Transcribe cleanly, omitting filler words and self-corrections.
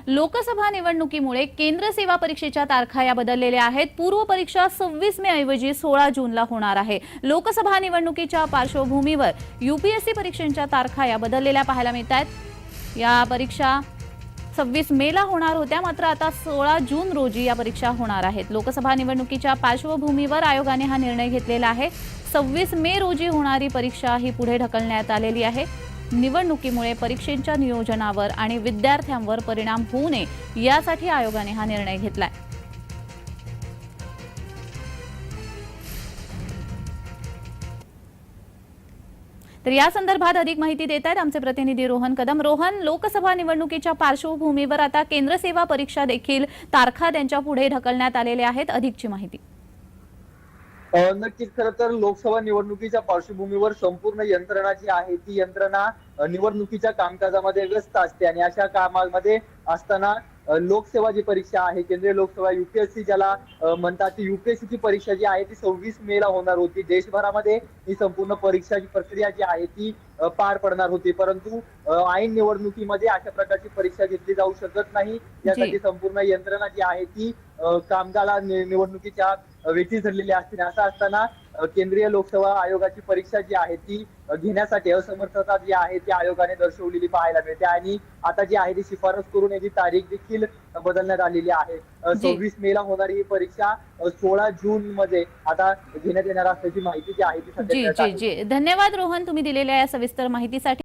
लोकसभा निवडणुकीमुळे केंद्र सेवा परीक्षेच्या तारखा या बदललेल्या आहेत। पूर्व परीक्षा 26 मे ऐवजी 16 जूनला होणार आहे। लोकसभा निवडणुकीच्या पार्श्वभूमीवर यूपीएससी परीक्षांच्या तारखा या बदललेल्या पाहायला मिळतात। या परीक्षा 26 मेला होणार होत्या, मात्र आता 16 जून रोजी या परीक्षा होणार आहेत। लोकसभा निवडणुकीच्या पार्श्वभूमीवर आयोगाने हा निर्णय घेतलेला आहे। 26 मे रोजी होणारी परीक्षा ही पुढे ढकलण्यात आलेली आहे। निवडणुकीमुळे परीक्षेच्या नियोजनावर आणि विद्यार्थ्यांवर परिणाम होऊ नये यासाठी आयोगाने हा निर्णय घेतलाय। तर या संदर्भात अधिक माहिती देत आहेत आमचे प्रतिनिधी रोहन कदम। रोहन, लोकसभा निवडणुकीच्या पार्श्वभूमीवर आता केंद्र सेवा परीक्षा देखील तारखा त्यांच्या पुढे ढकलण्यात आलेल्या आहेत। अधिकची माहिती। नक्कीच, खरं तर लोकसभा निवडणुकीच्या पार्श्वभूमीवर संपूर्ण यंत्रणा जी आहे ती यंत्रणा निवडणुकीच्या कामकाजामध्ये व्यस्त असते आणि अशा कामामध्ये असताना लोकसेवा जी परीक्षा आहे, केंद्रीय लोकसेवा यूपीएससी ज्याला म्हणतात, ती यूपीएससी ची परीक्षा जी आहे ती 26 मे ला होणार होती। देशभरामध्ये ही संपूर्ण परीक्षाची प्रक्रिया जी आहे ती पार पडणार होती, परंतु ऐन निवडणुकीमध्ये अशा प्रकारची परीक्षा घेतली जाऊ शकत नाही। यासाठी संपूर्ण यंत्रणा जी आहे ती कामगाला निवडणुकीच्या वेठी धरलेली असते। असं असताना केंद्रीय लोकसेवा आयोगाची परीक्षा जी आहे ती घेण्यासाठी असमर्थता जी आहे ती आयोगाने दर्शवलेली पाहायला मिळते आणि आता जी आहे ती शिफारस करून याची तारीख देखील बदलण्यात आलेली आहे। 26 मे ला होणारी ही परीक्षा 16 जून मध्ये आता घेण्यात येणार असल्याची माहिती जी आहे ती सध्या जी जी जी धन्यवाद रोहन, तुम्ही दिलेल्या या सविस्तर माहितीसाठी।